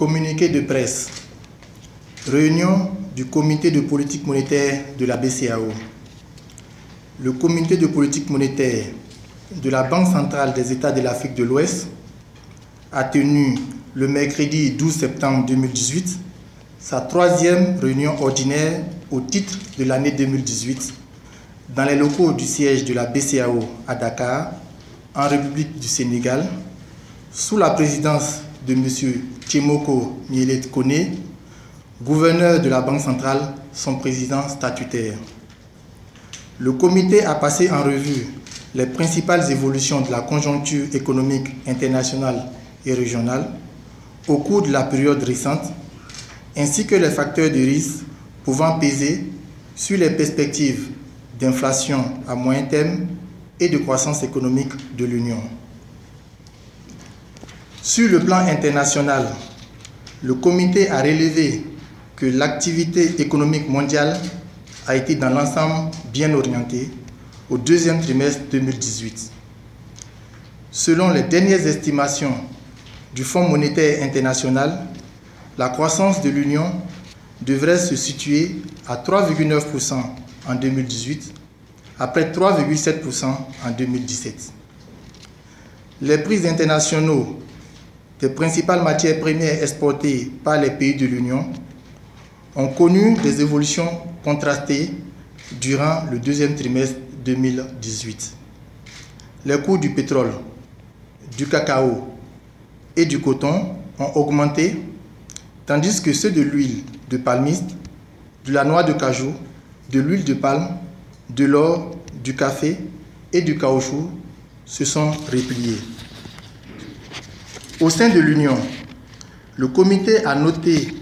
Communiqué de presse. Réunion du comité de politique monétaire de la BCEAO. Le comité de politique monétaire de la Banque centrale des États de l'Afrique de l'Ouest a tenu le mercredi 12 septembre 2018 sa troisième réunion ordinaire au titre de l'année 2018 dans les locaux du siège de la BCEAO à Dakar, en République du Sénégal, sous la présidence de M. Tchemoko Mielet Kone, gouverneur de la Banque centrale, son président statutaire. Le comité a passé en revue les principales évolutions de la conjoncture économique internationale et régionale au cours de la période récente, ainsi que les facteurs de risque pouvant peser sur les perspectives d'inflation à moyen terme et de croissance économique de l'Union. Sur le plan international, le comité a relevé que l'activité économique mondiale a été dans l'ensemble bien orientée au deuxième trimestre 2018. Selon les dernières estimations du Fonds monétaire international, la croissance de l'Union devrait se situer à 3,9% en 2018, après 3,7% en 2017. Les prix internationaux des principales matières premières exportées par les pays de l'Union ont connu des évolutions contrastées durant le deuxième trimestre 2018. Les coûts du pétrole, du cacao et du coton ont augmenté, tandis que ceux de l'huile de palmiste, de la noix de cajou, de l'huile de palme, de l'or, du café et du caoutchouc se sont repliés. Au sein de l'Union, le comité a noté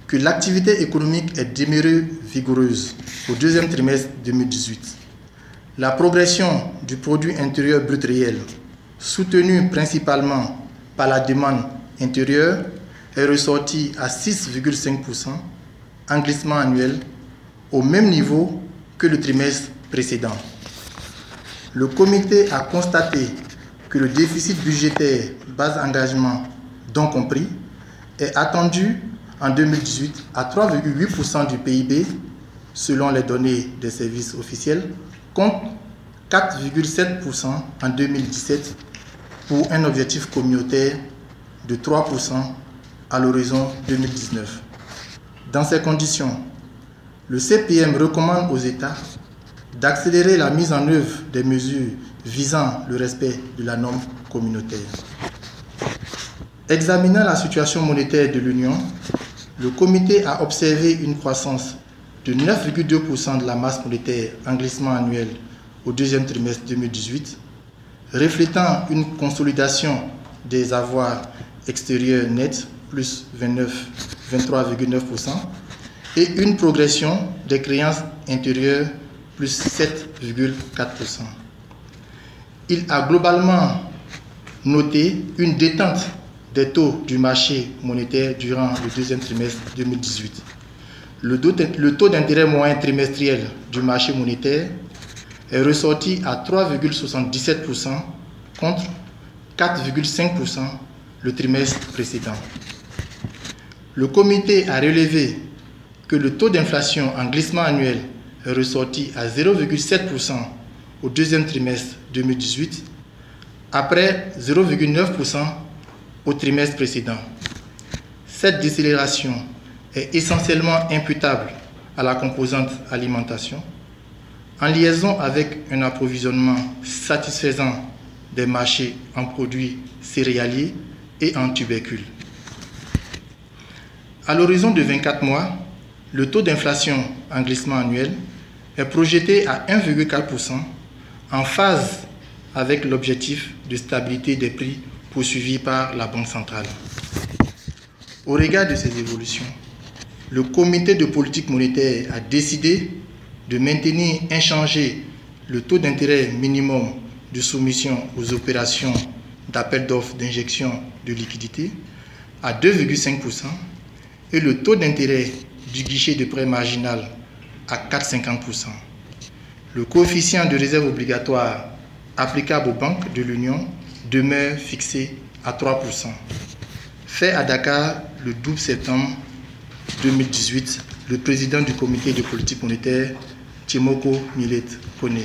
que l'activité économique est demeurée vigoureuse au deuxième trimestre 2018. La progression du produit intérieur brut réel, soutenue principalement par la demande intérieure, est ressortie à 6,5% en glissement annuel, au même niveau que le trimestre précédent. Le comité a constaté que le déficit budgétaire base engagement, donc compris, est attendu en 2018 à 3,8% du PIB, selon les données des services officiels, contre 4,7% en 2017, pour un objectif communautaire de 3% à l'horizon 2019. Dans ces conditions, le CPM recommande aux États d'accélérer la mise en œuvre des mesures visant le respect de la norme communautaire. Examinant la situation monétaire de l'Union, le comité a observé une croissance de 9,2% de la masse monétaire en glissement annuel au deuxième trimestre 2018, reflétant une consolidation des avoirs extérieurs nets, plus 23,9%, et une progression des créances intérieures, plus 7,4%. Il a globalement noté une détente des taux du marché monétaire durant le deuxième trimestre 2018. Le taux d'intérêt moyen trimestriel du marché monétaire est ressorti à 3,77% contre 4,5% le trimestre précédent. Le comité a relevé que le taux d'inflation en glissement annuel est ressorti à 0,7% au deuxième trimestre 2018, après 0,9% au trimestre précédent. Cette décélération est essentiellement imputable à la composante alimentation, en liaison avec un approvisionnement satisfaisant des marchés en produits céréaliers et en tubercules. À l'horizon de 24 mois, le taux d'inflation en glissement annuel est projeté à 1,4%, en phase avec l'objectif de stabilité des prix poursuivi par la Banque centrale. Au regard de ces évolutions, le comité de politique monétaire a décidé de maintenir inchangé le taux d'intérêt minimum de soumission aux opérations d'appel d'offres d'injection de liquidités à 2,5% et le taux d'intérêt du guichet de prêt marginal à 4,50%. Le coefficient de réserve obligatoire applicable aux banques de l'Union demeure fixé à 3%. Fait à Dakar le 12 septembre 2018, le président du comité de politique monétaire, Timoko Millet Kone.